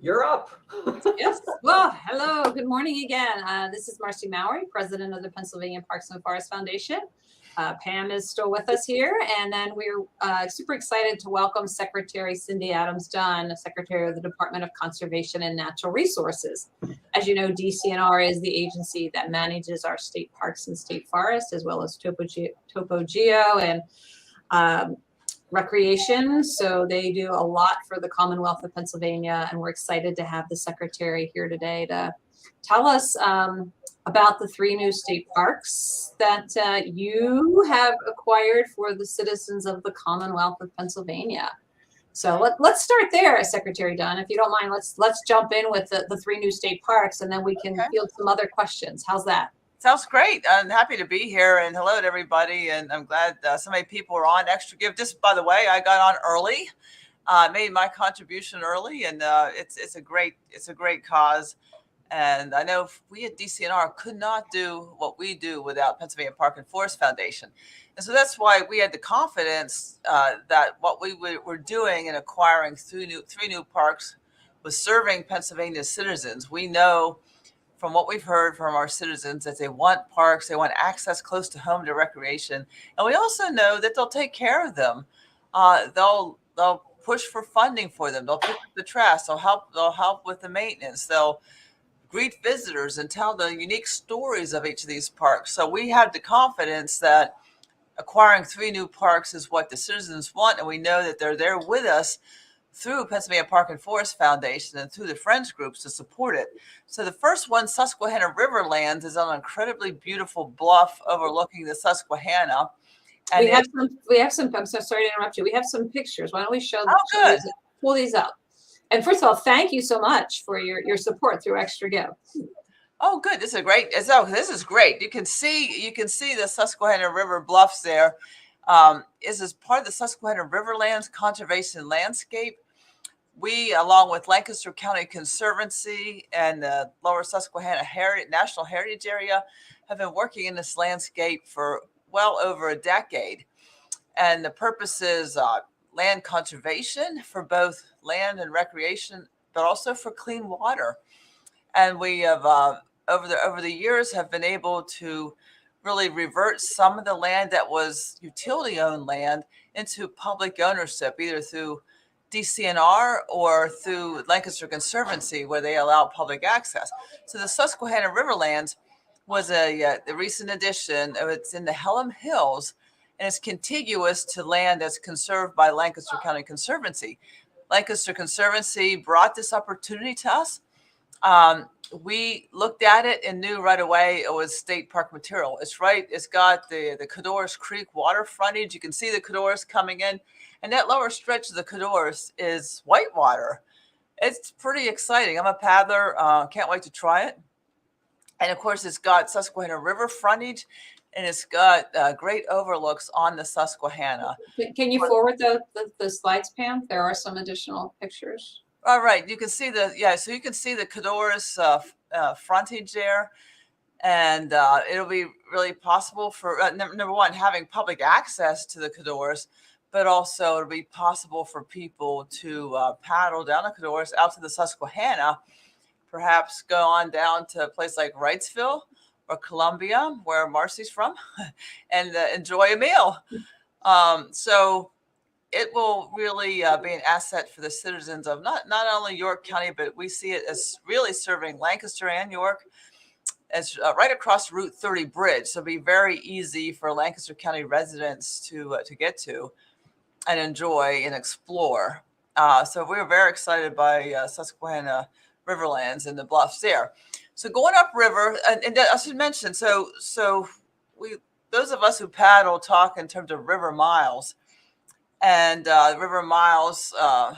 you're up. Yes. Well, hello. Good morning again. This is Marci Mowery, president of the Pennsylvania Parks and Forest Foundation. Pam is still with us here. And then we're super excited to welcome Secretary Cindy Dunn, Secretary of the Department of Conservation and Natural Resources. As you know, DCNR is the agency that manages our state parks and state forests, as well as Topo Geo and recreation. So they do a lot for the Commonwealth of Pennsylvania, and we're excited to have the secretary here today to tell us about the 3 new state parks that you have acquired for the citizens of the Commonwealth of Pennsylvania. So let's start there, Secretary Dunn. If you don't mind, let's jump in with the 3 new state parks, and then we can field some other questions. How's that? Sounds great. I'm happy to be here, and hello to everybody. And I'm glad so many people are on ExtraGive. Just by the way, I got on early, made my contribution early, and it's a great cause. And I know we at DCNR could not do what we do without Pennsylvania Park and Forest Foundation, and so that's why we had the confidence that what we were doing in acquiring 3 new parks was serving Pennsylvania's citizens. We know from what we've heard from our citizens that they want parks, they want access close to home to recreation. And we also know that they'll take care of them. They'll push for funding for them. They'll pick up the trash. They'll help with the maintenance. They'll greet visitors and tell the unique stories of each of these parks. So we have the confidence that acquiring 3 new parks is what the citizens want. And we know that they're there with us through Pennsylvania Park and Forest Foundation and through the Friends groups to support it. So the first one, Susquehanna Riverlands, is on an incredibly beautiful bluff overlooking the Susquehanna. And we have some, I'm so sorry to interrupt you. We have some pictures. Why don't we show them? Oh, good. Pull these up. And first of all, thank you so much for your support through ExtraGive. Oh, good. This is great. You can see the Susquehanna River bluffs there. This is part of the Susquehanna Riverlands Conservation Landscape. We, along with Lancaster County Conservancy and the Lower Susquehanna National Heritage Area, have been working in this landscape for well over a decade. And the purpose is land conservation for both land and recreation, but also for clean water. And we have, over the years, have been able to really revert some of the land that was utility-owned land into public ownership, either through DCNR or through Lancaster Conservancy, where they allow public access. So the Susquehanna Riverlands was the recent addition. It's in the Hellam Hills, and it's contiguous to land that's conserved by Lancaster County Conservancy. Lancaster Conservancy brought this opportunity to us. We looked at it and knew right away it was state park material. It's got the Cadorus Creek water frontage. You can see the Cadorus coming in, and that lower stretch of the Cadorus is whitewater. It's pretty exciting. I'm a paddler. Can't wait to try it. And of course, it's got Susquehanna River frontage, and it's got great overlooks on the Susquehanna. Can you forward the slides, Pam? There are some additional pictures. All right, you can see so you can see the Cadorus frontage there, and it'll be really possible for number one, having public access to the Cadorus, but also it'll be possible for people to paddle down the Cadorus out to the Susquehanna, perhaps go on down to a place like Wrightsville or Columbia, where Marci's from, and enjoy a meal. So it will really be an asset for the citizens of not only York County, but we see it as really serving Lancaster and York. It's right across Route 30 bridge, so it'll be very easy for Lancaster County residents to get to and enjoy and explore. So we were very excited by Susquehanna Riverlands and the bluffs there. So going upriver, and I should mention, so those of us who paddle talk in terms of river miles. And river miles are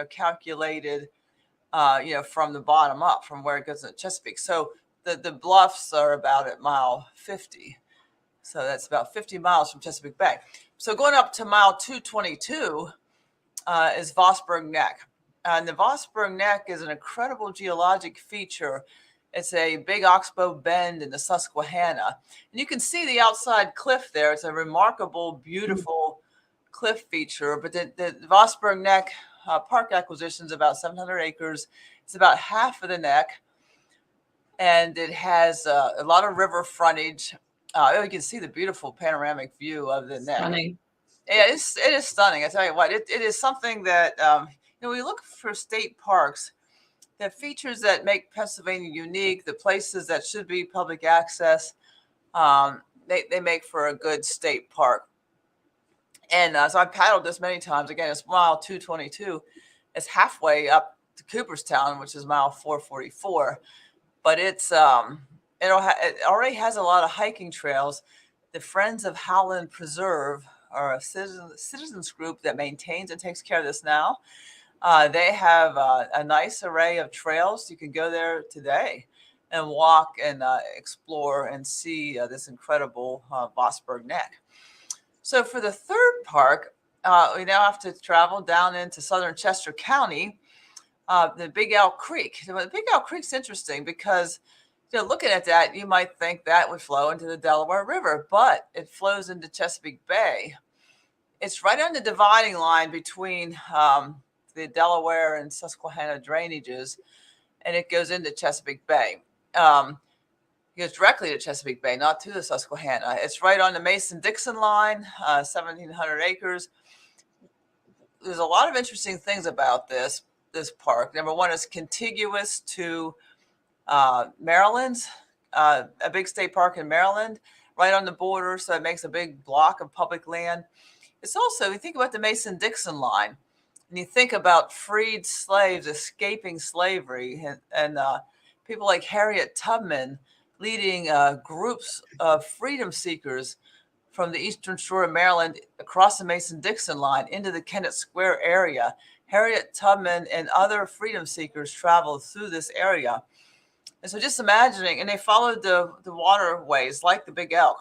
calculated, from the bottom up, from where it goes to Chesapeake. So the bluffs are about at mile 50. So that's about 50 miles from Chesapeake Bay. So going up to mile 222 is Vosburgh Neck. And the Vosburgh Neck is an incredible geologic feature. It's a big oxbow bend in the Susquehanna. And you can see the outside cliff there. It's a remarkable, beautiful cliff feature. But the Vosburgh Neck park acquisitions, about 700 acres. It's about half of the neck, and it has a lot of river frontage. You can see the beautiful panoramic view of the neck. Stunning. Yeah, it is stunning. I tell you what, it is something that, we look for state parks, the features that make Pennsylvania unique, the places that should be public access. They make for a good state park. And so I've paddled this many times. Again, it's mile 222. It's halfway up to Cooperstown, which is mile 444. But it already has a lot of hiking trails. The Friends of Howland Preserve are a citizens group that maintains and takes care of this now. They have a nice array of trails. You can go there today and walk and explore and see this incredible Vosburgh Neck. So for the third park, we now have to travel down into southern Chester County, the Big Elk Creek. The Big Elk Creek's interesting because, looking at that, you might think that would flow into the Delaware River, but it flows into Chesapeake Bay. It's right on the dividing line between the Delaware and Susquehanna drainages, and it goes into Chesapeake Bay. It goes directly to Chesapeake Bay, not to the Susquehanna. It's right on the Mason-Dixon line, 1,700 acres. There's a lot of interesting things about this park. Number one, it's contiguous to Maryland's, a big state park in Maryland, right on the border, so it makes a big block of public land. It's also, you think about the Mason-Dixon line, and you think about freed slaves escaping slavery, and people like Harriet Tubman leading groups of freedom seekers from the eastern shore of Maryland across the Mason-Dixon line into the Kennett Square area. Harriet Tubman and other freedom seekers traveled through this area. And so just imagining, and they followed the waterways like the Big Elk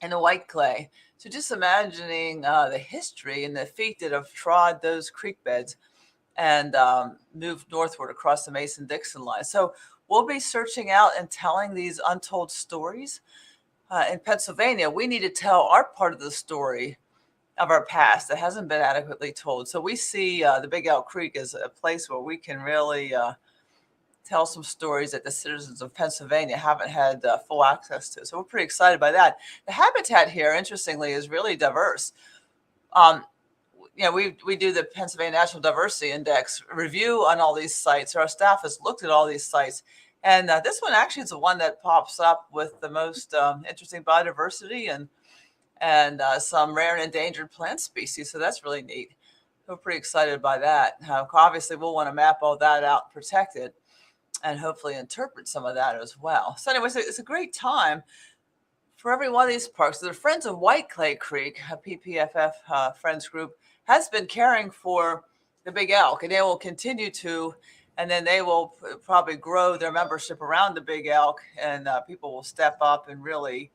and the White Clay. So just imagining the history and the feet that have trod those creek beds and moved northward across the Mason-Dixon line. So we'll be searching out and telling these untold stories. In Pennsylvania, we need to tell our part of the story of our past that hasn't been adequately told. So we see the Big Elk Creek as a place where we can really tell some stories that the citizens of Pennsylvania haven't had full access to. So we're pretty excited by that. The habitat here, interestingly, is really diverse. We do the Pennsylvania National Diversity Index review on all these sites. Our staff has looked at all these sites. And this one actually is the one that pops up with the most interesting biodiversity and some rare and endangered plant species. So that's really neat. We're pretty excited by that. Obviously, we'll want to map all that out and protect it and hopefully interpret some of that as well. So anyways, it's a great time for every one of these parks. The Friends of White Clay Creek, a PPFF Friends group, has been caring for the Big Elk, and they will continue to, and then they will probably grow their membership around the Big Elk, and people will step up and really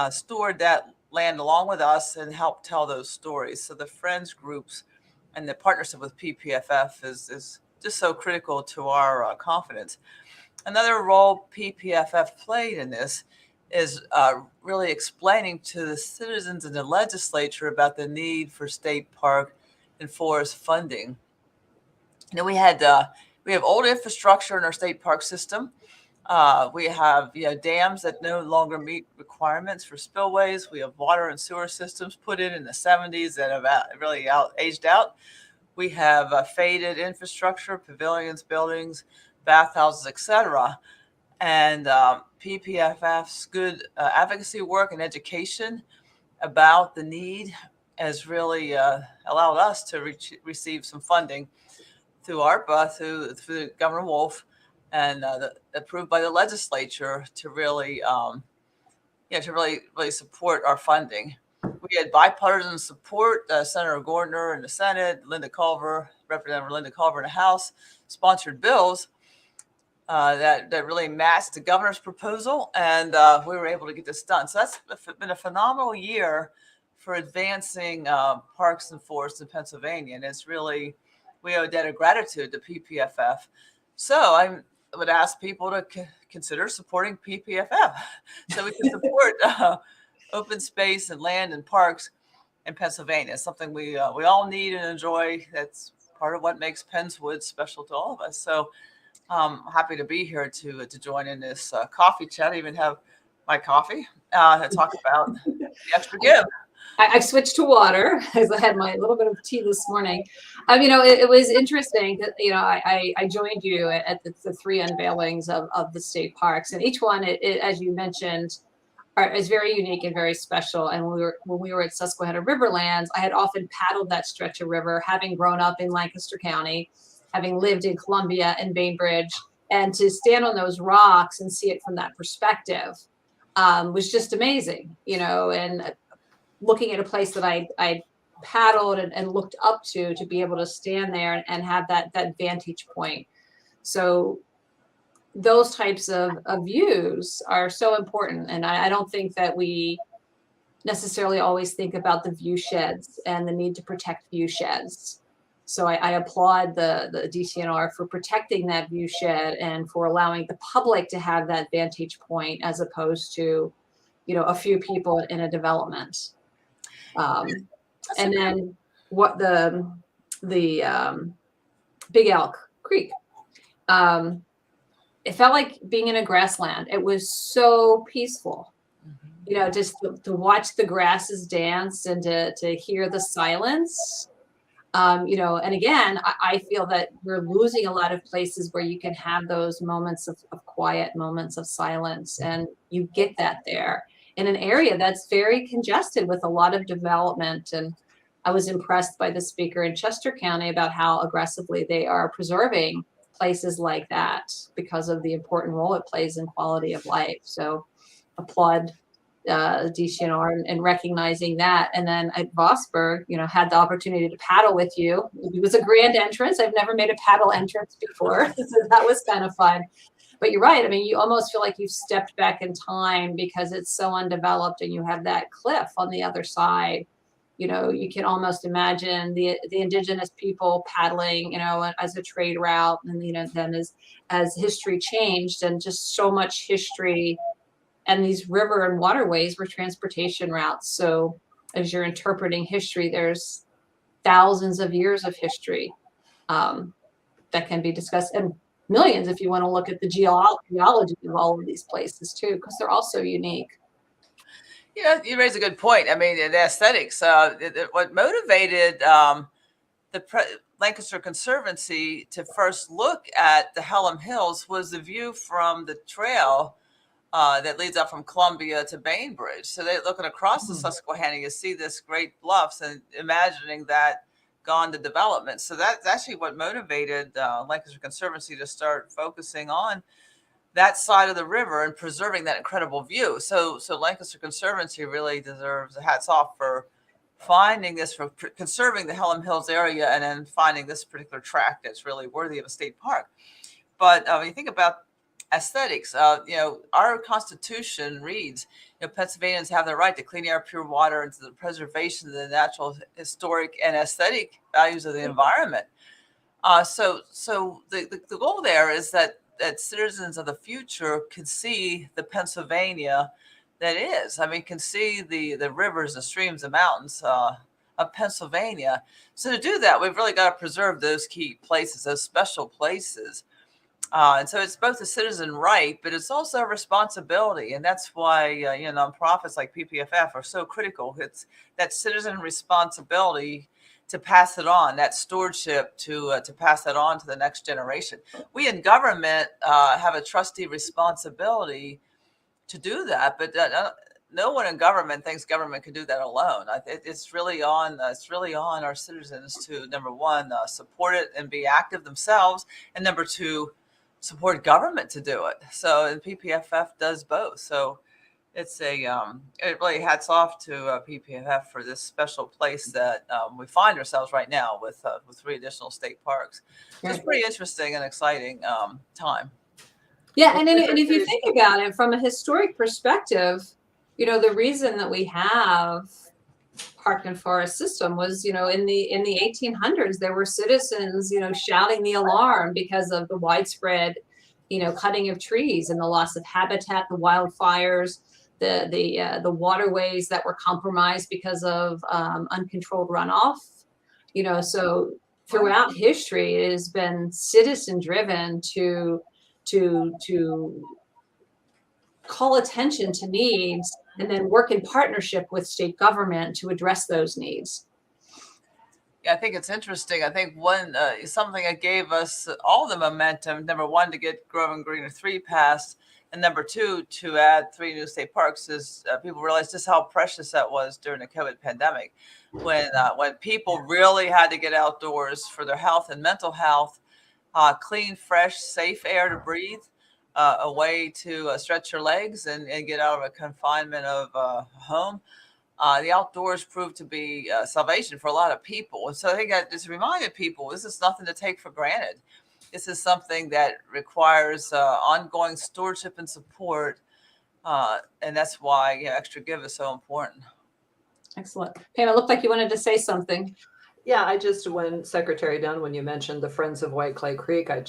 steward that land along with us and help tell those stories. So the Friends groups and the partnership with PPFF is just so critical to our confidence. Another role PPFF played in this is really explaining to the citizens in the legislature about the need for state park and forest funding. We have old infrastructure in our state park system. We have dams that no longer meet requirements for spillways. We have water and sewer systems put in the 70s that have really aged out. We have faded infrastructure, pavilions, buildings, bathhouses, etc. And PPFF's good advocacy work and education about the need has really allowed us to receive some funding through ARPA, through Governor Wolf, and approved by the legislature to really, really support our funding. We had bipartisan support. Senator Gordner in the Senate, Representative Linda Culver in the House, sponsored bills that really matched the governor's proposal, and we were able to get this done. So that's been a phenomenal year for advancing parks and forests in Pennsylvania, and it's really, we owe a debt of gratitude to PPFF. So I would ask people to consider supporting PPFF so we can support open space and land and parks in Pennsylvania. It's something we all need and enjoy. That's part of what makes Penns Woods special to all of us. So happy to be here to join in this coffee chat. I even have my coffee to talk about the extra give. I've switched to water because I had my little bit of tea this morning. It was interesting that, I joined you at the three unveilings of the state parks, and each one, as you mentioned, is very unique and very special. And when we were at Susquehanna Riverlands, I had often paddled that stretch of river, having grown up in Lancaster County, having lived in Columbia and Bainbridge, and to stand on those rocks and see it from that perspective was just amazing, and looking at a place that I paddled and looked up to be able to stand there and have that vantage point. So those types of views are so important. And I don't think that we necessarily always think about the view sheds and the need to protect view sheds. So I applaud the DCNR for protecting that view shed and for allowing the public to have that vantage point as opposed to, a few people in a development. And then what the Big Elk Creek. It felt like being in a grassland. It was so peaceful, just to watch the grasses dance and to hear the silence. And again, I feel that we're losing a lot of places where you can have those moments of quiet, moments of silence, and you get that there in an area that's very congested with a lot of development. And I was impressed by the speaker in Chester County about how aggressively they are preserving places like that because of the important role it plays in quality of life. So applaud DCNR and recognizing that. And then at Vosburg, had the opportunity to paddle with you. It was a grand entrance. I've never made a paddle entrance before, so that was kind of fun. But you're right. I mean, you almost feel like you've stepped back in time because it's so undeveloped and you have that cliff on the other side. You can almost imagine the indigenous people paddling, as a trade route. And, then as history changed and just so much history, and these river and waterways were transportation routes. So as you're interpreting history, there's thousands of years of history that can be discussed, and millions if you want to look at the geology of all of these places too, because they're all so unique. You raise a good point. I mean, the aesthetics, what motivated Lancaster Conservancy to first look at the Hellam Hills was the view from the trail that leads up from Columbia to Bainbridge. So they're looking across the Susquehanna, you see this great bluffs and imagining that gone to development. So that's actually what motivated Lancaster Conservancy to start focusing on that side of the river and preserving that incredible view. So Lancaster Conservancy really deserves a hats off for finding this, for conserving the Hellam Hills area, and then finding this particular tract that's really worthy of a state park. But when you think about aesthetics, our Constitution reads, Pennsylvanians have the right to clean air, pure water, and to the preservation of the natural, historic, and aesthetic values of the environment. So the goal there is that citizens of the future can see the Pennsylvania that is. I mean, can see the rivers, the streams, the mountains of Pennsylvania. So to do that, we've really got to preserve those key places, those special places. And so it's both a citizen right, but it's also a responsibility. And that's why, nonprofits like PPFF are so critical. It's that citizen responsibility to pass it on, that stewardship to pass that on to the next generation. We in government have a trustee responsibility to do that, but no one in government thinks government can do that alone. It's really on our citizens to, number one, support it and be active themselves, and number two, support government to do it. So, and PPFF does both. So it's it really hats off to PPFF for this special place that we find ourselves right now with 3 additional state parks. So it's pretty interesting and exciting time. Yeah, and if you think about it from a historic perspective, the reason that we have park and forest system was, in the 1800s, there were citizens, shouting the alarm because of the widespread, cutting of trees and the loss of habitat, the wildfires, the waterways that were compromised because of uncontrolled runoff. So throughout history, it has been citizen driven to call attention to needs and then work in partnership with state government to address those needs. Yeah, I think it's interesting. I think one something that gave us all the momentum, number one, to get Growing Greener 3 passed, and number two, to add 3 new state parks, is people realized just how precious that was during the COVID pandemic, when people really had to get outdoors for their health and mental health, clean, fresh, safe air to breathe, a way to stretch your legs and get out of a confinement of home. The outdoors proved to be salvation for a lot of people. And so I think that just reminded people, this is nothing to take for granted. This is something that requires ongoing stewardship and support. And that's why ExtraGive is so important. Excellent. Pam, it looked like you wanted to say something. Yeah, when Secretary Dunn, when you mentioned the Friends of White Clay Creek, I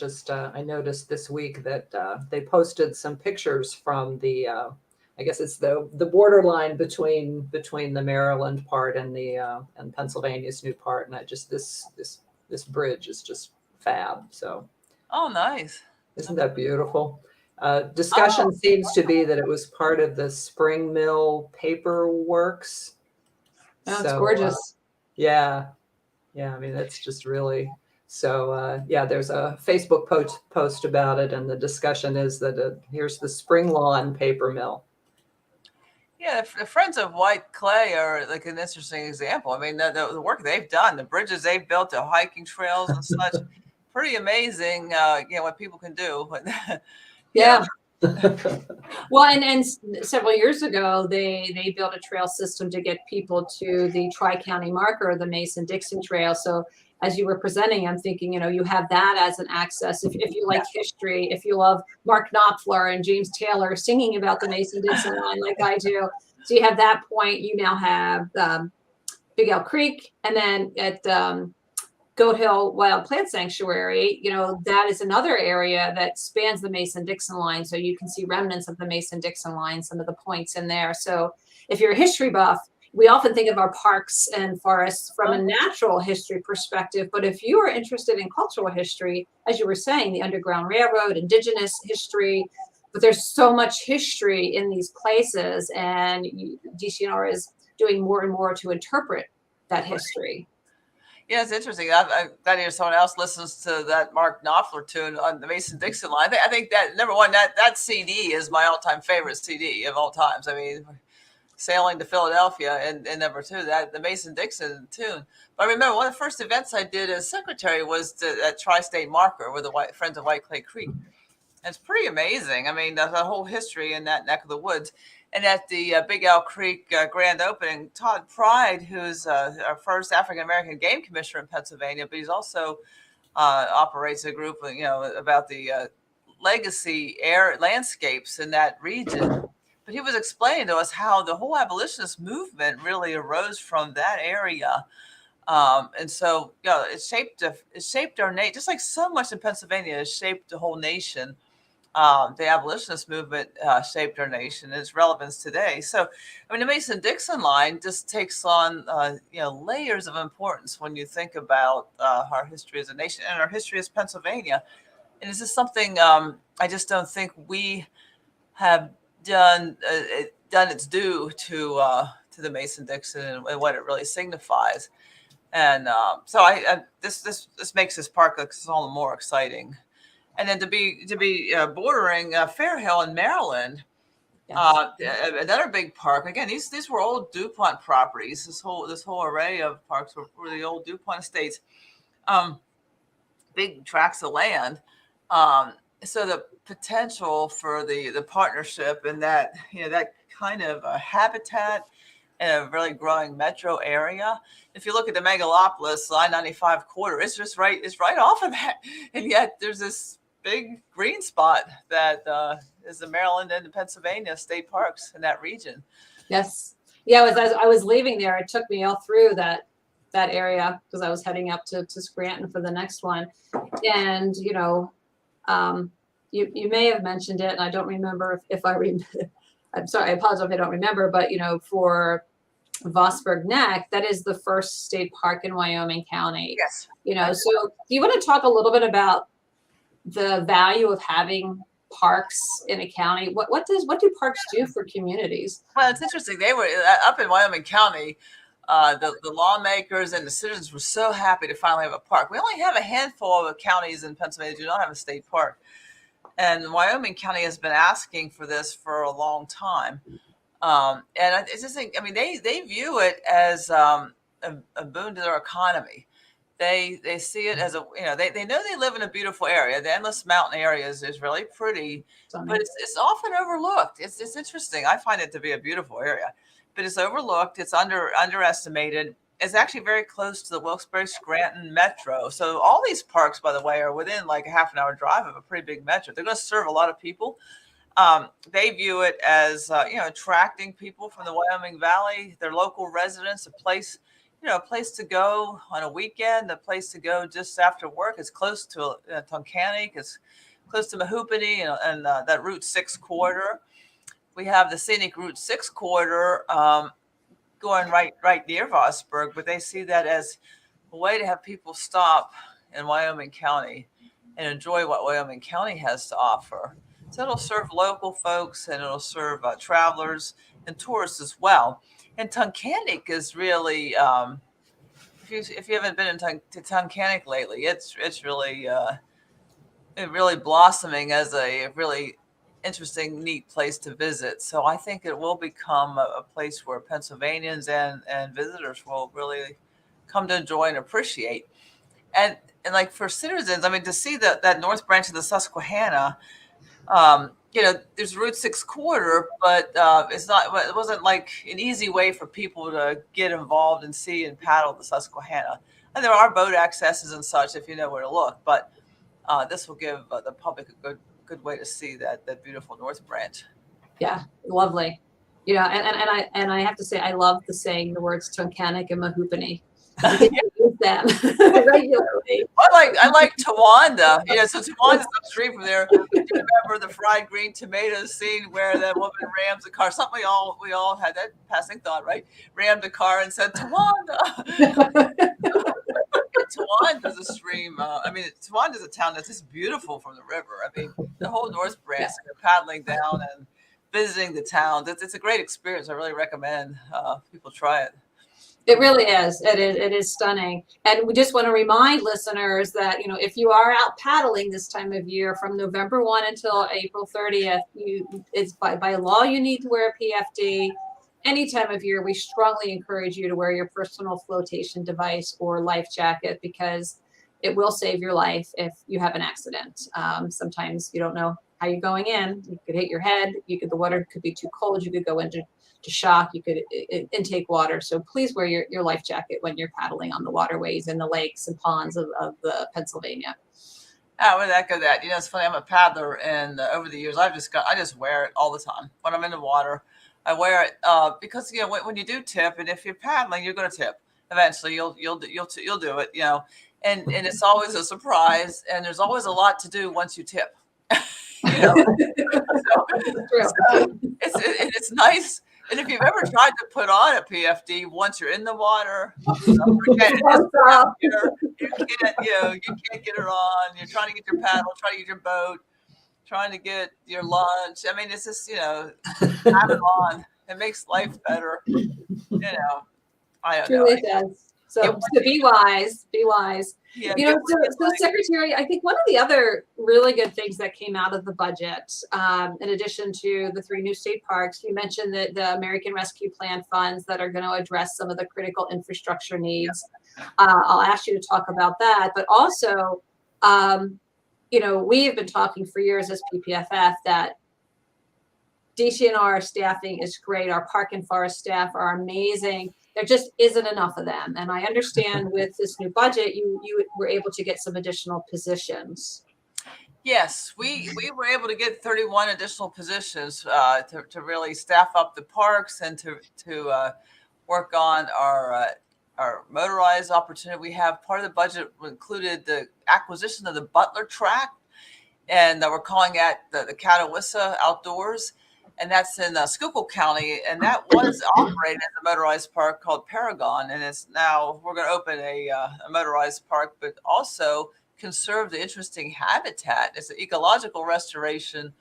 noticed this week that they posted some pictures from the, I guess it's the borderline between the Maryland part and the and Pennsylvania's new part, and this bridge is just fab. So, oh, nice! Isn't that beautiful? Discussion seems to be that it was part of the Spring Mill Paper Works. Oh, it's gorgeous. Yeah. I mean, that's just really so. There's a Facebook post about it, and the discussion is that here's the Spring Lawn Paper Mill. Yeah, the Friends of White Clay are like an interesting example. I mean, the work they've done, the bridges they've built, the hiking trails and such, pretty amazing. What people can do. Yeah. Well, and several years ago, they built a trail system to get people to the Tri-County marker, the Mason-Dixon Trail. So as you were presenting, I'm thinking, you have that as an access. If you like history, if you love Mark Knopfler and James Taylor singing about the Mason-Dixon line like I do. So you have that point. You now have Big Elk Creek, and then at Goat Hill Wild Plant Sanctuary, that is another area that spans the Mason-Dixon line. So you can see remnants of the Mason-Dixon line, some of the points in there. So if you're a history buff, we often think of our parks and forests from a natural history perspective. But if you are interested in cultural history, as you were saying, the Underground Railroad, indigenous history, but there's so much history in these places, and DCNR is doing more and more to interpret that history. Yeah, it's interesting. I someone else listens to that Mark Knopfler tune on the Mason-Dixon line. I think that, number one, that CD is my all-time favorite CD of all times. I mean, Sailing to Philadelphia, and number two, the Mason-Dixon tune. But I remember one of the first events I did as secretary was at Tri-State Marker with the Friends of White Clay Creek. And it's pretty amazing. I mean, the whole history in that neck of the woods. And at the Big Elk Creek grand opening, Todd Pride, who's our first African-American game commissioner in Pennsylvania, but he's also operates a group, about the legacy landscapes in that region. But he was explaining to us how the whole abolitionist movement really arose from that area. And so, it shaped our nation, just like so much in Pennsylvania has shaped the whole nation. The abolitionist movement shaped our nation and its relevance today. So, I mean, the Mason-Dixon line just takes on, layers of importance when you think about our history as a nation and our history as Pennsylvania. And this is something I just don't think we have done its due to the Mason-Dixon and what it really signifies. And so this makes this park all the more exciting. And then to be bordering Fairhill in Maryland, another big park. Again, these were old DuPont properties. This whole array of parks were the old DuPont estates, big tracts of land. So the potential for the partnership and that kind of habitat in a really growing metro area. If you look at the megalopolis, I-95 corridor, it's right off of that, and yet there's this big green spot that is the Maryland and the Pennsylvania state parks in that region. Yes. Yeah, as I was leaving there, it took me all through that area because I was heading up to Scranton for the next one. And, you may have mentioned it, and I don't remember if I remember. I'm sorry, I apologize if I don't remember, but, for Vosburgh Neck, that is the first state park in Wyoming County. Yes. So do you want to talk a little bit about the value of having parks in a county? What do parks do for communities? Well, it's interesting. They were up in Wyoming County. The lawmakers and the citizens were so happy to finally have a park. We only have a handful of counties in Pennsylvania that do not have a state park. And Wyoming County has been asking for this for a long time. And it's just, I mean, they view it as a boon to their economy. They see it as they know they live in a beautiful area. The Endless Mountain area is really pretty, but it's often overlooked. It's interesting. I find it to be a beautiful area, but it's overlooked. It's underestimated. It's actually very close to the Wilkes-Barre-Scranton Metro. So all these parks, by the way, are within like a half an hour drive of a pretty big metro. They're going to serve a lot of people. They view it as attracting people from the Wyoming Valley, their local residents, a place to go on a weekend, a place to go just after work. It's close to Tunkhannock, it's close to Mahoopany and that Route 6 corridor. We have the scenic Route 6 corridor going right near Vosburgh, but they see that as a way to have people stop in Wyoming County and enjoy what Wyoming County has to offer. So it'll serve local folks and it'll serve travelers and tourists as well. And Tunkhannock is really, if you haven't been to Tunkhannock lately, it's really blossoming as a really interesting, neat place to visit. So I think it will become a place where Pennsylvanians and visitors will really come to enjoy and appreciate. And like for citizens, I mean, to see that north branch of the Susquehanna, there's Route 6 corridor, but it wasn't like an easy way for people to get involved and see and paddle the Susquehanna. And there are boat accesses and such if you know where to look, but this will give the public a good way to see that beautiful north branch. Yeah, lovely. And I have to say, I love the words Tunkhannock and Mahoopany. I get to use them regularly. I like Tawanda. So Tawanda's upstream from there. Do you remember the fried green tomatoes scene where that woman rams a car? Something we all had that passing thought, right? Rammed a car and said Tawanda. Tawanda's a stream. Tawanda's a town that's just beautiful from the river. I mean, the whole North Branch, paddling down and visiting the town. It's a great experience. I really recommend people try it. It really is. It is stunning. And we just want to remind listeners that, if you are out paddling this time of year from November 1 until April 30th, it's by law, you need to wear a PFD. Any time of year, we strongly encourage you to wear your personal flotation device or life jacket because it will save your life if you have an accident. Sometimes you don't know how you're going in. You could hit your head. The water could be too cold. You could go into shock. You could intake water. So please wear your life jacket when you're paddling on the waterways and the lakes and ponds of the Pennsylvania. I would echo that. It's funny. I'm a paddler, and over the years, I just wear it all the time when I'm in the water. I wear it because when you do tip, and if you're paddling, you're going to tip. Eventually, you'll do it. And it's always a surprise, and there's always a lot to do once you tip. So it's nice. And if you've ever tried to put on a PFD once you're in the water, you can't get it on. You're trying to get your paddle, trying to get your boat, trying to get your lunch. I mean, it's just have it on. It makes life better. I don't know. It does. So be wise. Be wise. Yeah, so Secretary, I think one of the other really good things that came out of the budget, in addition to the 3 new state parks, you mentioned that the American Rescue Plan funds that are going to address some of the critical infrastructure needs. I'll ask you to talk about that, but also, we have been talking for years as PPFF that DCNR staffing is great. Our park and forest staff are amazing. There just isn't enough of them. And I understand with this new budget, you were able to get some additional positions. Yes, we were able to get 31 additional positions to really staff up the parks and to work on our motorized opportunity. We have part of the budget included the acquisition of the Butler track, and we're calling it the Catawissa Outdoors. and that's in Schuylkill County, and that was operated as a motorized park called Paragon, and it's now we're going to open a motorized park, but also conserve the interesting habitat. It's an ecological restoration,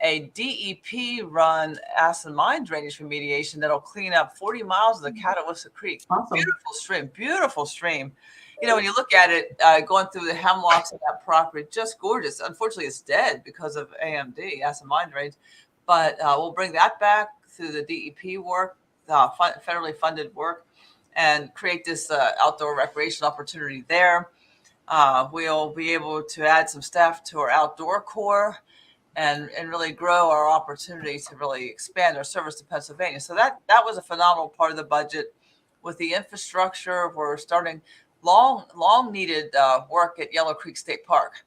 a DEP-run acid mine drainage remediation that'll clean up 40 miles of the Catawissa Creek. Awesome. Beautiful stream. You know, when you look at it, going through the hemlocks of that property, just gorgeous. Unfortunately, it's dead because of AMD, acid mine drains. But we'll bring that back through the DEP work, federally funded work, and create this outdoor recreation opportunity there. We'll be able to add some staff to our outdoor core and really grow our opportunity to really expand our service to Pennsylvania. So that was a phenomenal part of the budget. With the infrastructure, we're starting long needed work at Yellow Creek State Park.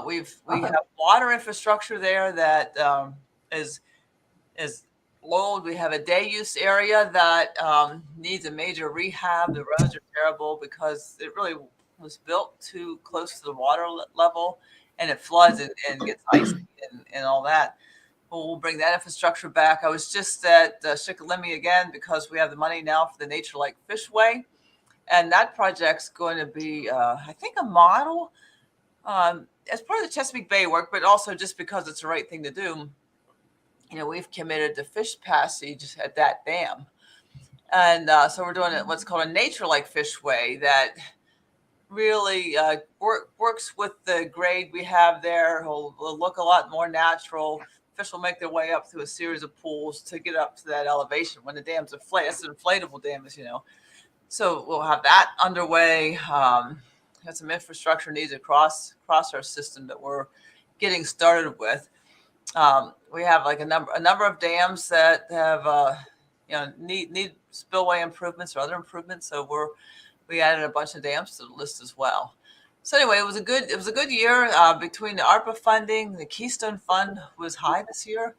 We have water infrastructure there that is old. We have a day use area that needs a major rehab. The roads are terrible because it really was built too close to the water level, and it floods and gets icy and all that. But we'll bring that infrastructure back. I was just at Shikellamy again because we have the money now for the Nature Like Fishway, and that project's going to be, I think, a model as part of the Chesapeake Bay work, but also just because it's the right thing to do. You know, we've committed to fish passage at that dam. And so we're doing what's called a Nature Like Fishway that really works with the grade we have there. It'll look a lot more natural. Fish will make their way up through a series of pools to get up to that elevation when the dam's inflated. It's an inflatable dam, as you know. So we'll have that underway. Have some infrastructure needs across our system that we're getting started with. We have like a number of dams that have need spillway improvements or other improvements. So we added a bunch of dams to the list as well. So anyway, it was a good year. Between the ARPA funding, the Keystone Fund was high this year.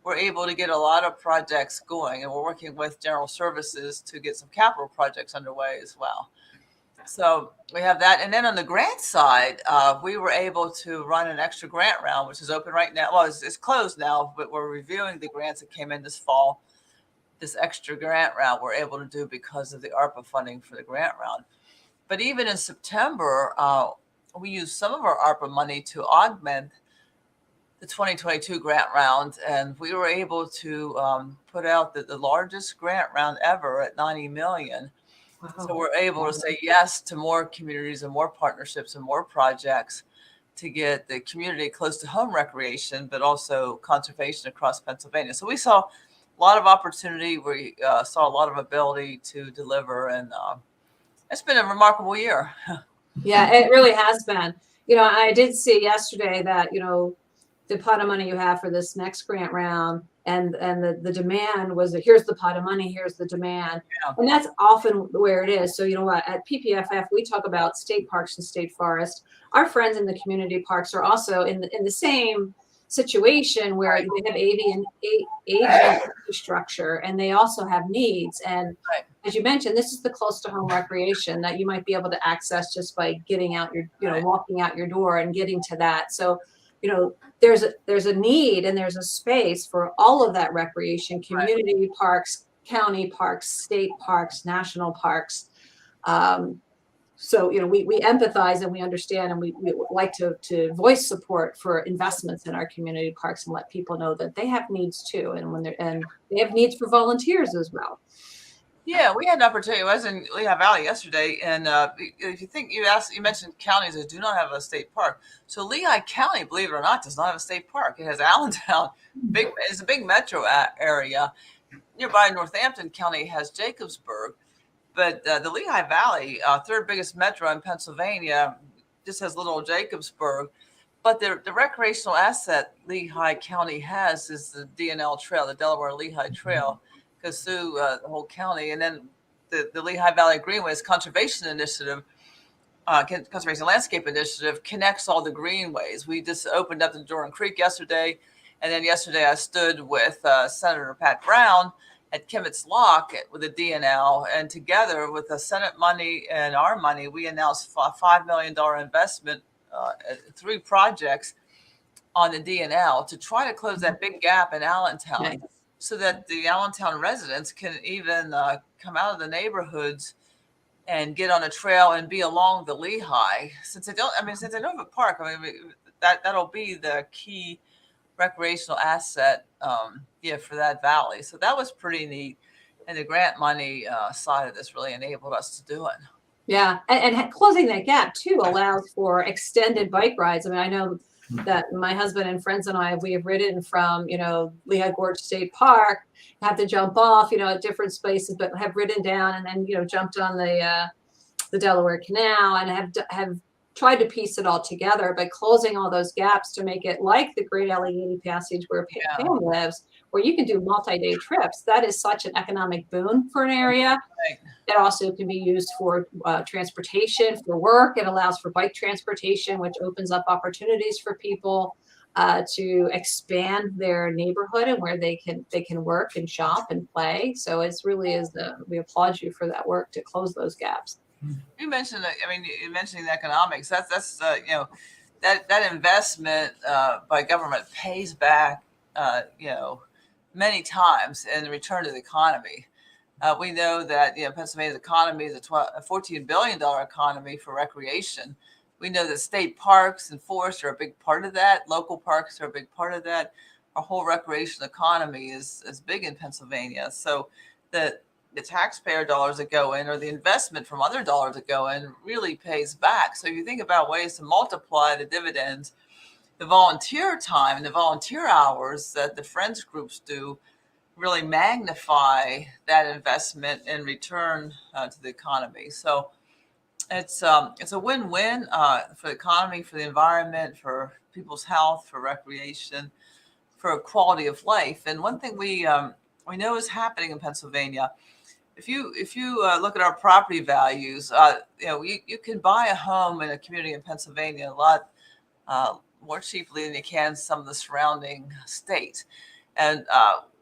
We're able to get a lot of projects going, and we're working with General Services to get some capital projects underway as well. So we have that. And then on the grant side, we were able to run an extra grant round, which is open right now. Well, it's closed now, but we're reviewing the grants that came in this fall. This extra grant round we're able to do because of the ARPA funding for the grant round. But even in September, we used some of our ARPA money to augment the 2022 grant round, and we were able to put out the largest grant round ever at $90 million. Wow. So we're able to say yes to more communities and more partnerships and more projects to get the community close to home recreation, but also conservation across Pennsylvania. So we saw a lot of opportunity. We saw a lot of ability to deliver, and it's been a remarkable year. Yeah, it really has been. You know, I did see yesterday that, you know, the pot of money you have for this next grant round and the demand was that here's the pot of money, here's the demand. Yeah. And that's often where it is. So, you know what, at PPFF, we talk about state parks and state forest. Our friends in the community parks are also in the same situation where they have aging infrastructure and they also have needs. And as you mentioned, this is the close to home recreation that you might be able to access just by getting out your, you know, walking out your door and getting to that. So, you know, there's a need and there's a space for all of that recreation, community parks, county parks, state parks, national parks. So, you know, we empathize and we understand, and we like to voice support for investments in our community parks and let people know that they have needs too, and they have needs for volunteers as well. Yeah, we had an opportunity. I was in Lehigh Valley yesterday, and if you think you mentioned counties that do not have a state park. So Lehigh County, believe it or not, does not have a state park. It has Allentown. It's a big metro area. Nearby Northampton County has Jacobsburg. But the Lehigh Valley, third biggest metro in Pennsylvania, just has little Jacobsburg. But the recreational asset Lehigh County has is the DNL Trail, the Delaware Lehigh Trail, goes through the whole county. And then the Lehigh Valley Greenways Conservation Initiative, Conservation Landscape Initiative, connects all the greenways. We just opened up the Jordan Creek yesterday. And then yesterday I stood with Senator Pat Brown at Kimmett's Lock with the DNL, and together with the Senate money and our money, we announced a $5 million investment at 3 projects on the DNL to try to close that big gap in Allentown, Nice. so that the Allentown residents can even come out of the neighborhoods and get on a trail and be along the Lehigh. Since they don't have a park, that'll be the key recreational asset, for that valley. So that was pretty neat. And the grant money side of this really enabled us to do it. Yeah, and closing that gap too allows for extended bike rides. I mean, I know that my husband and friends and we have ridden from, Lehigh Gorge State Park, have to jump off, at different spaces, but have ridden down and then, jumped on the Delaware Canal and have tried to piece it all together by closing all those gaps to make it like the Great Allegheny Passage where Pam lives, where you can do multi-day trips. That is such an economic boon for an area. Right. It also can be used for transportation, for work. It allows for bike transportation, which opens up opportunities for people to expand their neighborhood and where they can work and shop and play. So it's really we applaud you for that work to close those gaps. You mentioned, you mentioning the economics. That's that investment by government pays back, many times in return to the economy. We know that Pennsylvania's economy is a $14 billion economy for recreation. We know that state parks and forests are a big part of that. Local parks are a big part of that. Our whole recreation economy is big in Pennsylvania. So the taxpayer dollars that go in, or the investment from other dollars that go in, really pays back. So if you think about ways to multiply the dividends, the volunteer time and the volunteer hours that the Friends groups do really magnify that investment in return to the economy. So it's a win-win for the economy, for the environment, for people's health, for recreation, for quality of life. And one thing we know is happening in Pennsylvania. If you look at our property values, you can buy a home in a community in Pennsylvania a lot more cheaply than you can some of the surrounding states. And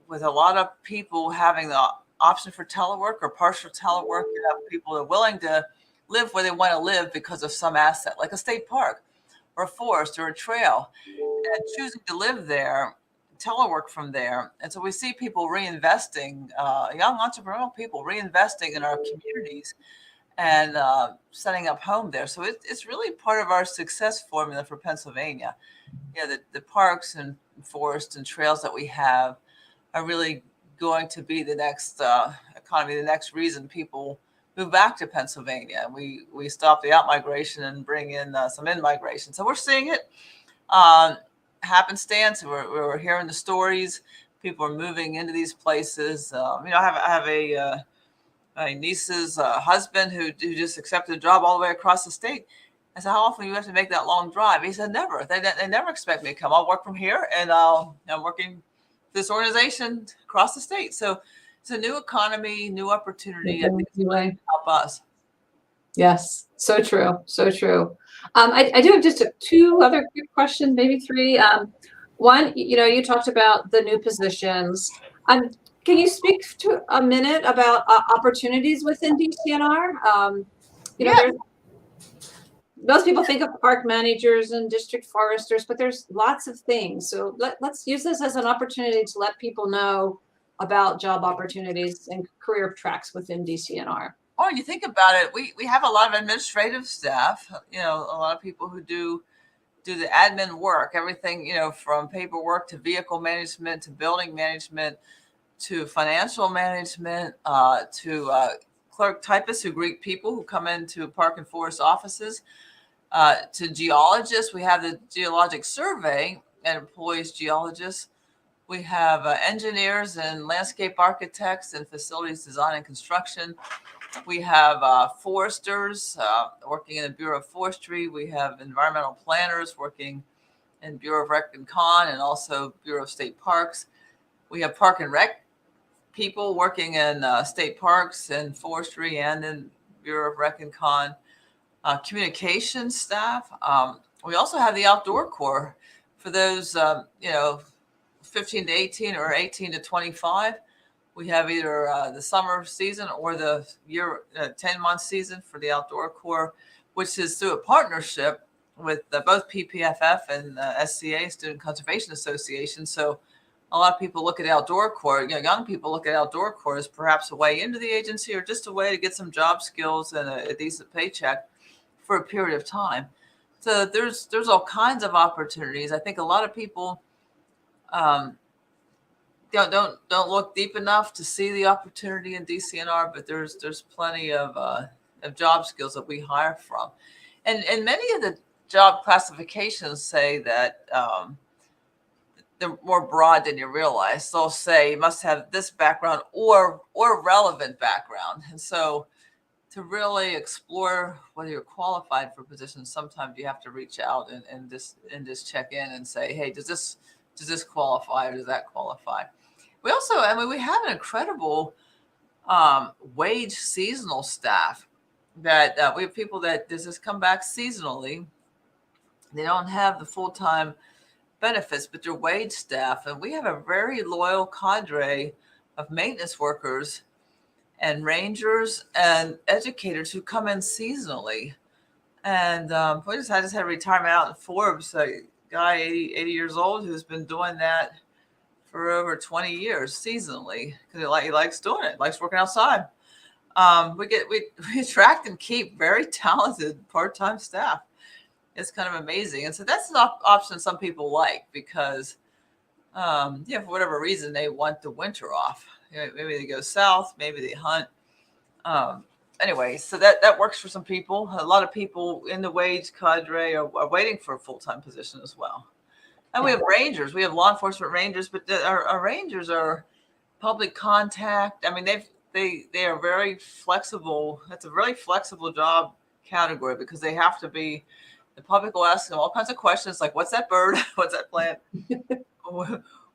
with a lot of people having the option for telework or partial telework, you have people that are willing to live where they want to live because of some asset, like a state park or a forest or a trail, and choosing to live there, telework from there. And so we see people reinvesting, young entrepreneurial people reinvesting in our communities and setting up home there. So it's really part of our success formula for Pennsylvania. The parks and forests and trails that we have are really going to be the next economy, the next reason people move back to Pennsylvania. We stop the out-migration and bring in some in-migration. So we're seeing it happenstance. We're hearing the stories. People are moving into these places. I have a niece's husband who just accepted a job all the way across the state. I said, how often do you have to make that long drive? He said, never. They never expect me to come. I'll work from here, and I'm working this organization across the state. So it's a new economy, new opportunity. I think it's going to help us. Yes, so true, so true. I do have just two other quick questions, maybe three. One, you talked about the new positions. Can you speak to a minute about opportunities within DCNR? Most people think of park managers and district foresters, but there's lots of things. So let's use this as an opportunity to let people know about job opportunities and career tracks within DCNR. Oh, you think about it, we have a lot of administrative staff, a lot of people who do the admin work, everything, from paperwork to vehicle management to building management to financial management to clerk typists who greet people who come into park and forest offices, to geologists. We have the geologic survey and employs geologists. We have engineers and landscape architects and facilities design and construction. We have foresters working in the Bureau of Forestry. We have environmental planners working in Bureau of Rec and Con and also Bureau of State Parks. We have park and rec people working in state parks and forestry and in Bureau of Rec and Con. Communications staff. We also have the outdoor corps for those, 15 to 18 or 18 to 25. We have either the summer season or the year 10-month season for the outdoor corps, which is through a partnership with both PPFF and SCA, Student Conservation Association. So a lot of people look at outdoor corps, young people look at outdoor corps as perhaps a way into the agency or just a way to get some job skills and a decent paycheck for a period of time. So there's all kinds of opportunities. I think a lot of people don't look deep enough to see the opportunity in DCNR, but there's plenty of job skills that we hire from, and many of the job classifications say that they're more broad than you realize. They'll say you must have this background or relevant background, and so to really explore whether you're qualified for positions, sometimes you have to reach out and just check in and say, hey, does this qualify or does that qualify? We also, we have an incredible wage seasonal staff that we have people that just come back seasonally. They don't have the full-time benefits, but they're wage staff. And we have a very loyal cadre of maintenance workers and rangers and educators who come in seasonally. And I just had a retirement out in Forbes, a guy 80 years old who's been doing that for over 20 years seasonally because he likes doing it, likes working outside. We attract and keep very talented part-time staff. It's kind of amazing. And so that's an option some people like because, for whatever reason, they want the winter off. Maybe they go south, maybe they hunt. Anyway, so that works for some people. A lot of people in the wage cadre are waiting for a full-time position as well. And we have rangers. We have law enforcement rangers, but our rangers are public contact. They are very flexible. That's a very flexible job category because they have to be. The public will ask them all kinds of questions like, "What's that bird? What's that plant?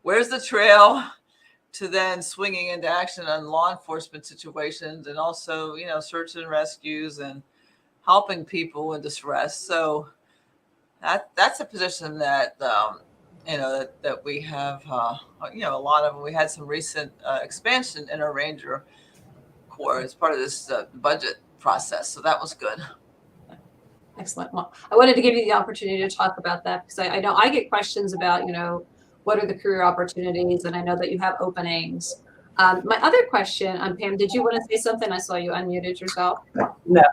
Where's the trail?" To then swinging into action on law enforcement situations and also, search and rescues and helping people in distress. So that's a position that that we have, a lot of. We had some recent expansion in our Ranger Corps as part of this budget process. So that was good. Excellent. Well, I wanted to give you the opportunity to talk about that because I know I get questions about, what are the career opportunities? And I know that you have openings. My other question, Pam, did you want to say something? I saw you unmuted yourself. No,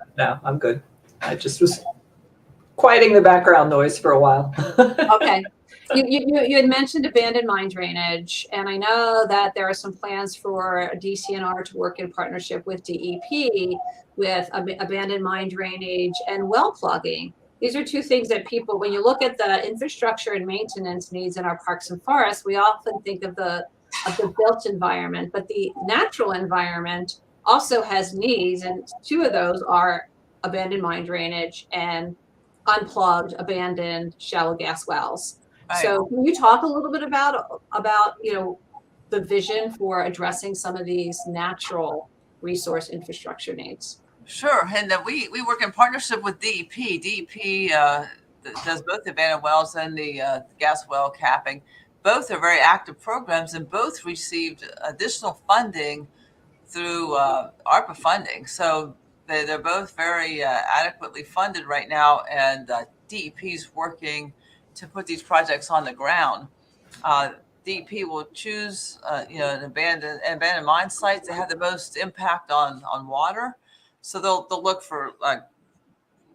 I'm good. I just was quieting the background noise for a while. Okay. You had mentioned abandoned mine drainage, and I know that there are some plans for DCNR to work in partnership with DEP with abandoned mine drainage and well plugging. These are two things that people, when you look at the infrastructure and maintenance needs in our parks and forests, we often think of the built environment, but the natural environment also has needs, and two of those are abandoned mine drainage and unplugged, abandoned shallow gas wells. Right. So can you talk a little bit about the vision for addressing some of these natural resource infrastructure needs? Sure, and we work in partnership with DEP. DEP does both the abandoned wells and the gas well capping. Both are very active programs, and both received additional funding through ARPA funding. So they're both very adequately funded right now, and DEP is working to put these projects on the ground. DEP will choose, an abandoned mine sites that have the most impact on water. So they'll look for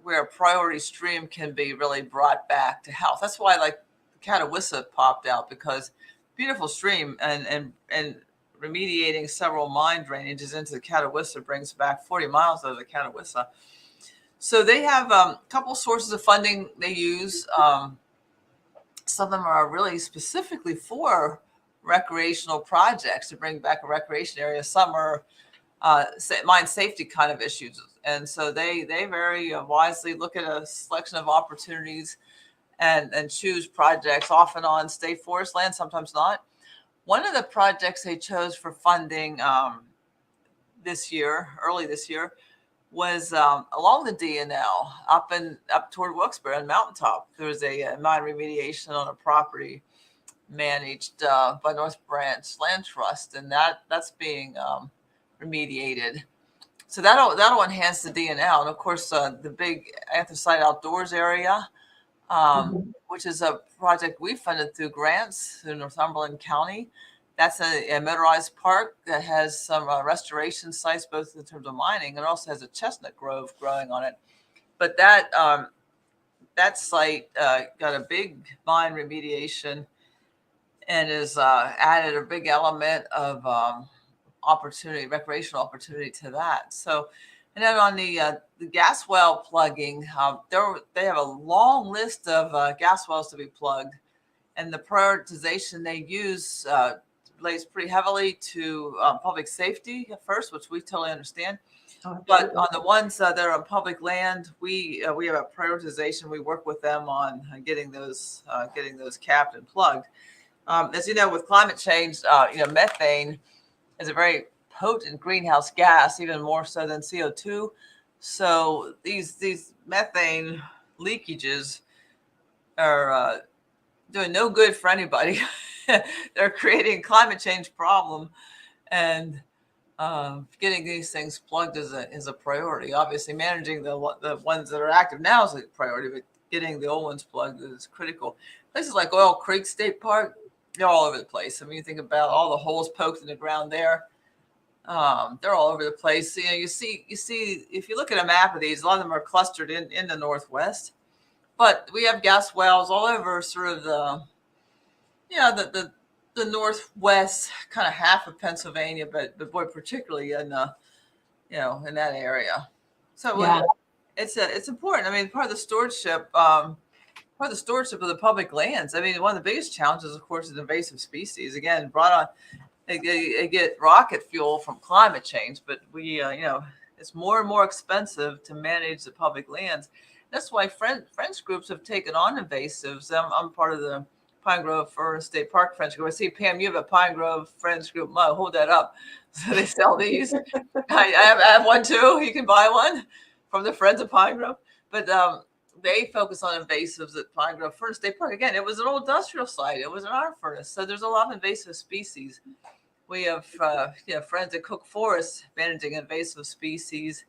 where a priority stream can be really brought back to health. That's why Catawissa popped out, because beautiful stream and remediating several mine drainages into the Catawissa brings back 40 miles out of the Catawissa. So they have a couple sources of funding they use. Some of them are really specifically for recreational projects to bring back a recreation area. Some are mine safety kind of issues. And so they very wisely look at a selection of opportunities and choose projects, often on state forest land, sometimes not. One of the projects they chose for funding early this year, was along the DNL up toward Wilkes-Barre and Mountaintop. There was a mine remediation on a property managed by North Branch Land Trust, and that's being remediated. So that'll enhance the DNL, and of course the big anthracite outdoors area which is a project we funded through grants through Northumberland County. That's a motorized park that has some restoration sites, both in terms of mining, and also has a chestnut grove growing on it. But that site got a big mine remediation and is added a big element of opportunity, recreational opportunity to that. So, and then on the gas well plugging, they have a long list of gas wells to be plugged, and the prioritization they use relates pretty heavily to public safety at first, which we totally understand. But on the ones that are on public land, we have a prioritization. We work with them on getting those capped and plugged. As you know, with climate change, methane is a very potent greenhouse gas, even more so than CO2. So these methane leakages are doing no good for anybody. They're creating a climate change problem, and getting these things plugged is a priority. Obviously, managing the ones that are active now is a priority, but getting the old ones plugged is critical. Places like Oil Creek State Park, they're all over the place. I mean, you think about all the holes poked in the ground there. They're all over the place. You see, if you look at a map of these, a lot of them are clustered in the Northwest, but we have gas wells all over sort of the Northwest kind of half of Pennsylvania, but boy, particularly in that area. So yeah. It's important. I mean, part of the stewardship of the public lands. I mean, one of the biggest challenges, of course, is invasive species. Again, brought on, they get rocket fuel from climate change, but it's more and more expensive to manage the public lands. That's why friends groups have taken on invasives. I'm part of the Pine Grove Forest State Park Friends Group. I see, Pam, you have a Pine Grove Friends Group. Hold that up. So they sell these. I have one too. You can buy one from the Friends of Pine Grove. But they focus on invasives at Pine Grove Forest State Park. Again, it was an old industrial site. It was an iron furnace. So there's a lot of invasive species. We have friends at Cook Forest managing invasive species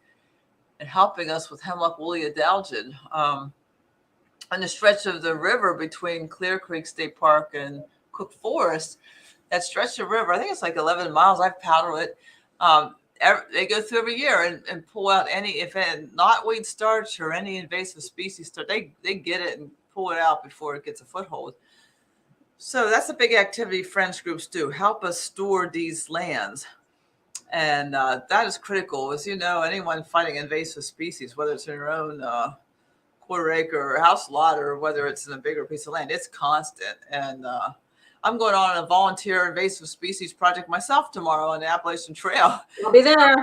and helping us with hemlock woolly adelgid. On the stretch of the river between Clear Creek State Park and Cook Forest, that stretch of river, I think it's like 11 miles. I've paddled it. They go through every year and pull out any knotweed starch or any invasive species starch. They get it and pull it out before it gets a foothold. So that's a big activity friends groups do, help us steward these lands. And that is critical. As you know, anyone fighting invasive species, whether it's in your own quarter-acre house lot or whether it's in a bigger piece of land, it's constant. And I'm going on a volunteer invasive species project myself tomorrow on the Appalachian Trail. I'll be there.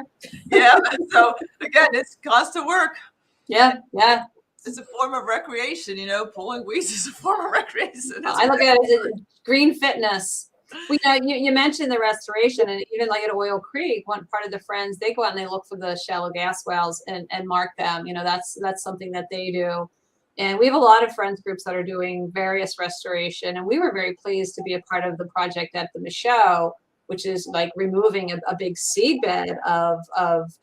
Yeah. So again, it's constant work. Yeah. It's a form of recreation. Pulling weeds is a form of recreation. I look at it as green fitness. You mentioned the restoration, and even like at Oil Creek, one part of the friends, they go out and they look for the shallow gas wells and mark them. That's something that they do. And we have a lot of friends groups that are doing various restoration. And we were very pleased to be a part of the project at the Michaud, which is like removing a big seed bed of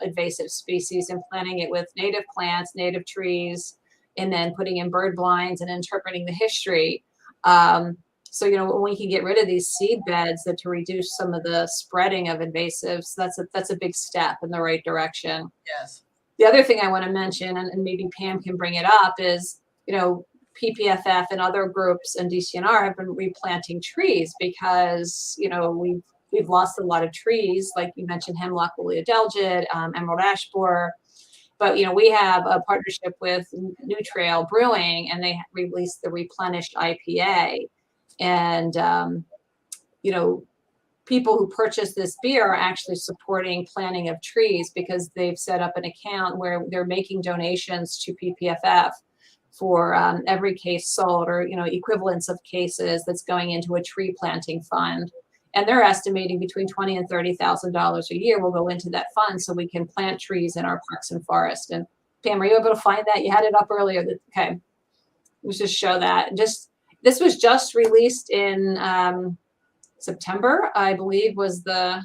invasive species and planting it with native plants, native trees, and then putting in bird blinds and interpreting the history. So, when we can get rid of these seed beds to reduce some of the spreading of invasives, that's a big step in the right direction. Yes. The other thing I want to mention, and maybe Pam can bring it up, is, PPFF and other groups and DCNR have been replanting trees because, we've lost a lot of trees, like you mentioned, hemlock woolly adelgid, emerald ash borer. But, we have a partnership with New Trail Brewing, and they released the replenished IPA. And, people who purchase this beer are actually supporting planting of trees because they've set up an account where they're making donations to PPFF for every case sold, or, equivalents of cases that's going into a tree planting fund. And they're estimating between $20,000 and $30,000 a year will go into that fund so we can plant trees in our parks and forests. And Pam, are you able to find that? You had it up earlier. Okay. Let's just show that. This was just released in September, I believe, was the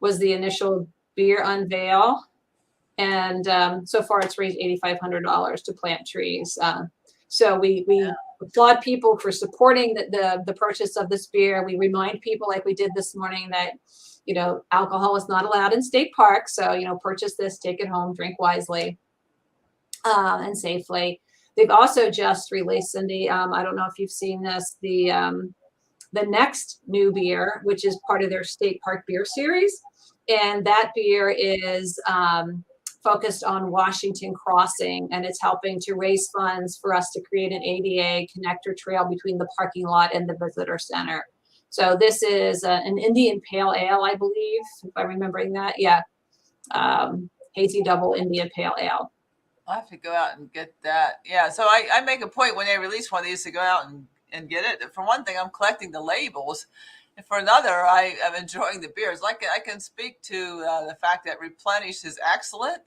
initial beer unveil, and so far it's raised $8,500 to plant trees. So we applaud people for supporting the purchase of this beer. We remind people, like we did this morning, that alcohol is not allowed in state parks. So purchase this, take it home, drink wisely and safely. They've also just released, Cindy, I don't know if you've seen this, the next new beer, which is part of their State Park Beer Series. And that beer is focused on Washington Crossing, and it's helping to raise funds for us to create an ADA connector trail between the parking lot and the visitor center. So this is an Indian Pale Ale, I believe, if I'm remembering that. Yeah. Hazy double Indian Pale Ale. I'll have to go out and get that. Yeah. So I make a point when they release one of these to go out and get it. For one thing, I'm collecting the labels. And for another, I am enjoying the beers. Like I can speak to the fact that Replenish is excellent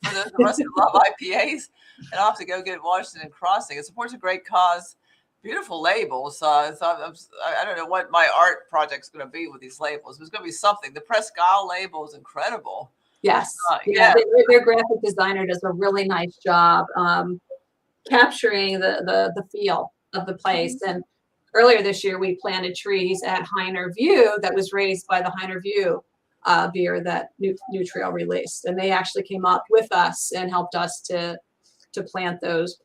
for those of us who love IPAs. And I'll have to go get Washington Crossing. It supports a great cause. Beautiful labels. So I don't know what my art project's going to be with these labels. It's going to be something. The Prez label is incredible. Yes. Yeah. Their graphic designer does a really nice job capturing the feel of the place. And earlier this year, we planted trees at Heiner View that was raised by the Heiner View beer that New Trail released. And they actually came up with us and helped us to plant those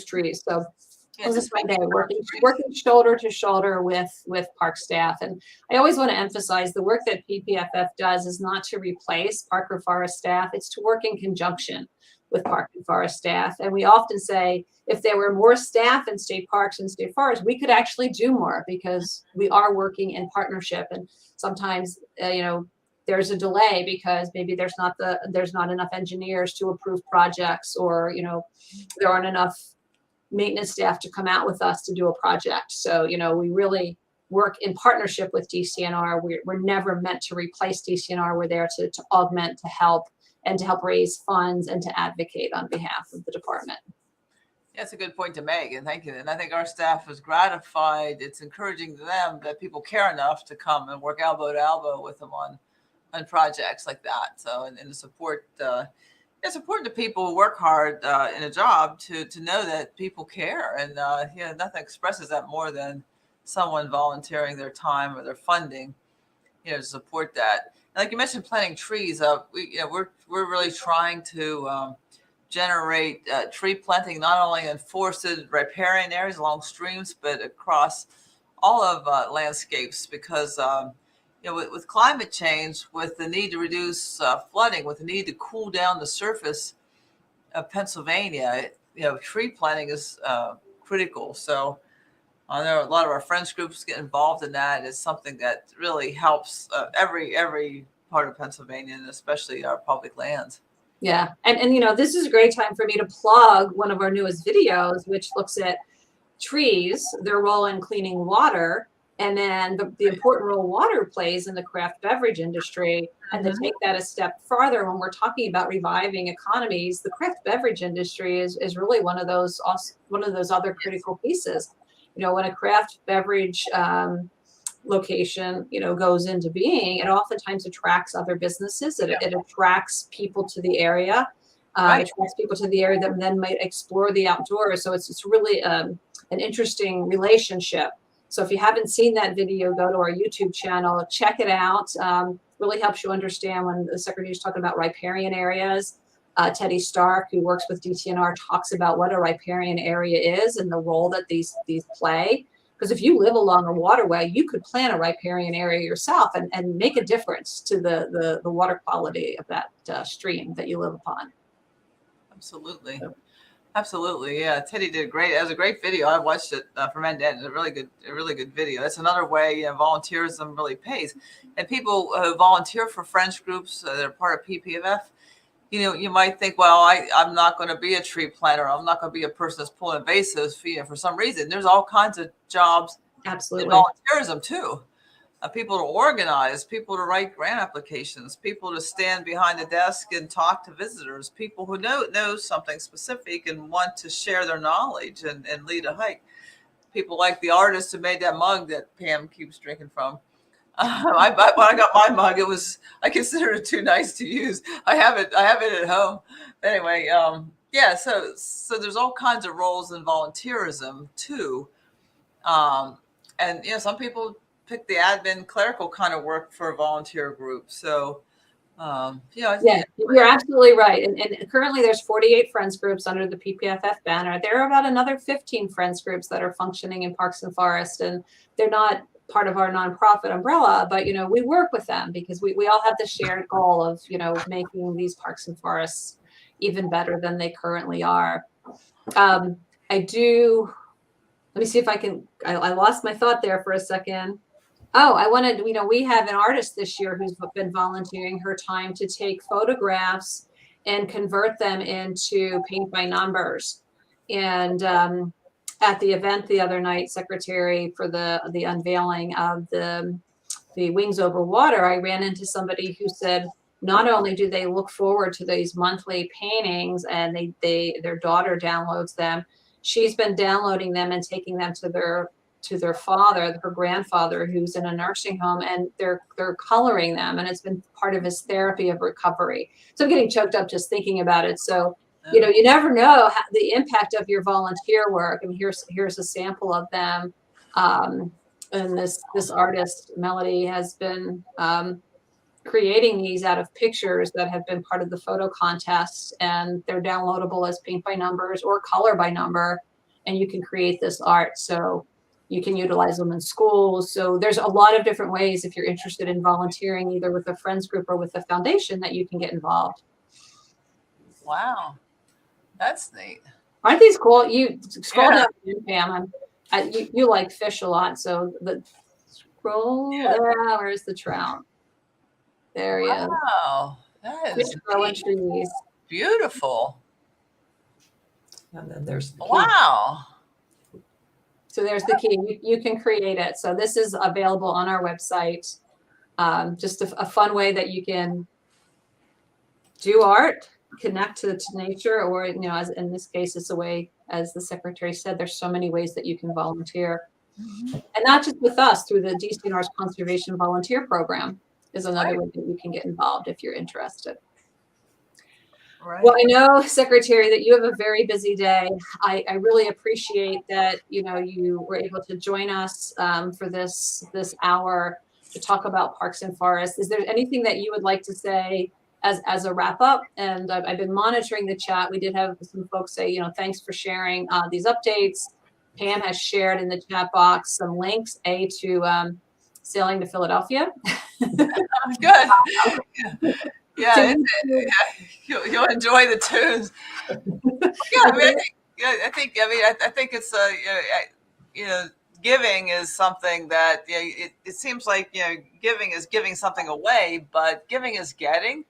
trees. So it was just my day working shoulder to shoulder with park staff. And I always want to emphasize the work that PPFF does is not to replace park or forest staff. It's to work in conjunction with park and forest staff. And we often say, if there were more staff in state parks and state forests, we could actually do more because we are working in partnership. And sometimes, there's a delay because maybe there's not enough engineers to approve projects, or, there aren't enough maintenance staff to come out with us to do a project. So, we really work in partnership with DCNR. We're never meant to replace DCNR. We're there to augment, to help, and to help raise funds and to advocate on behalf of the department. That's a good point to make, and thank you. And I think our staff is gratified. It's encouraging to them that people care enough to come and work elbow to elbow with them on projects like that. So, and to support, it's important to people who work hard in a job to know that people care, and nothing expresses that more than someone volunteering their time or their funding, to support that. And like you mentioned, planting trees. We're really trying to generate tree planting not only in forested riparian areas along streams, but across all of landscapes, because with climate change, with the need to reduce flooding, with the need to cool down the surface of Pennsylvania, tree planting is critical. So I know a lot of our friends groups get involved in that. It's something that really helps every part of Pennsylvania, and especially our public lands. Yeah. And this is a great time for me to plug one of our newest videos, which looks at trees, their role in cleaning water, and then the important role water plays in the craft beverage industry. And to take that a step farther, when we're talking about reviving economies, the craft beverage industry is really one of those other critical pieces. When a craft beverage location, goes into being, it oftentimes attracts other businesses. It attracts people to the area. It attracts people to the area that then might explore the outdoors. So it's really an interesting relationship. So if you haven't seen that video, go to our YouTube channel, check it out. Really helps you understand when the Secretary is talking about riparian areas. Teddy Stark, who works with DCNR, talks about what a riparian area is and the role that these play. Because if you live along a waterway, you could plant a riparian area yourself and make a difference to the water quality of that stream that you live upon. Absolutely. Absolutely. Yeah. Teddy did great. It was a great video. I watched it from end to end. It's a really good video. That's another way volunteerism really pays. And people who volunteer for Friends groups that are part of PPFF, you might think, well, I'm not going to be a tree planter. I'm not going to be a person that's pulling invasives for some reason. There's all kinds of jobs. Absolutely. In volunteerism too. People to organize, people to write grant applications, people to stand behind the desk and talk to visitors, people who know something specific and want to share their knowledge and lead a hike. People like the artist who made that mug that Pam keeps drinking from. When I got my mug, I considered it too nice to use. I have it at home. Anyway, Yeah, so there's all kinds of roles in volunteerism too. And some people pick the admin clerical kind of work for a volunteer group. So I think Yeah, you're absolutely right. And currently there's 48 friends groups under the PPFF banner. There are about another 15 friends groups that are functioning in Parks and Forest, and they're not part of our nonprofit umbrella, but we work with them because we all have the shared goal of making these parks and forests even better than they currently are. Let me see if I lost my thought there for a second. Oh, I wanted, we have an artist this year who's been volunteering her time to take photographs and convert them into paint by numbers. And at the event the other night, Secretary, for the unveiling of the Wings Over Water, I ran into somebody who said not only do they look forward to these monthly paintings and their daughter downloads them, she's been downloading them and taking them to their father, her grandfather, who's in a nursing home, and they're coloring them, and it's been part of his therapy of recovery. So I'm getting choked up just thinking about it. So you never know the impact of your volunteer work. I mean, here's a sample of them. And this artist Melody has been creating these out of pictures that have been part of the photo contest, and they're downloadable as paint by numbers or color by number, and you can create this art. So you can utilize them in schools. So there's a lot of different ways, if you're interested in volunteering, either with a friends group or with a foundation, that you can get involved. Wow, that's neat. Aren't these cool? You scroll down, Pam. You like fish a lot, so the scroll. Where's the trout? There he is. Wow, that is growing trees. Beautiful. And then there's the key. Wow. So there's the key. You can create it. So this is available on our website. Just a fun way that you can do art, connect to nature, or as in this case, it's a way, as the secretary said, there's so many ways that you can volunteer, and not just with us. Through the DCNR's Conservation Volunteer Program is another way that you can get involved if you're interested. Right. Well, I know, Secretary, that you have a very busy day. I really appreciate that you were able to join us for this hour to talk about parks and forests. Is there anything that you would like to say as a wrap up? And I've been monitoring the chat. We did have some folks say, thanks for sharing these updates. Pam has shared in the chat box some links, to sailing to Philadelphia. Good. Yeah, you'll enjoy the tunes. I think it's giving is something that it seems like giving is giving something away, but giving is getting.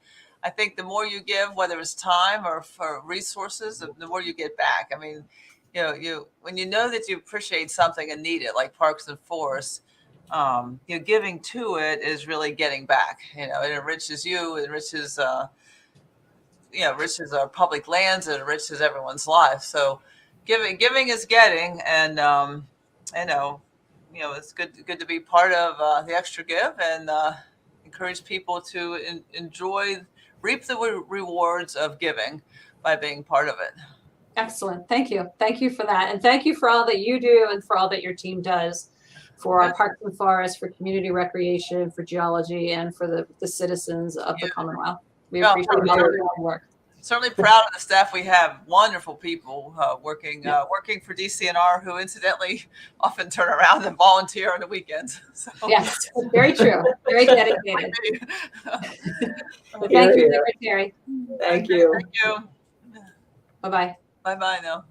I think the more you give, whether it's time or for resources, the more you get back. I mean, when you know that you appreciate something and need it, like parks and forests, giving to it is really getting back. It enriches you, it enriches enriches our public lands, it enriches everyone's life. So giving is getting, and it's good to be part of the ExtraGive, and encourage people to reap the rewards of giving by being part of it. Excellent. Thank you for that, and thank you for all that you do and for all that your team does for our parks and forests, for community recreation, for geology, and for the citizens of the Commonwealth. We appreciate all your work. Certainly proud of the staff. We have wonderful people working for DCNR, who incidentally often turn around and volunteer on the weekends. So. Yes, very true. Very dedicated. Thank you, Secretary. Thank you. Thank you. Bye-bye. Bye-bye now.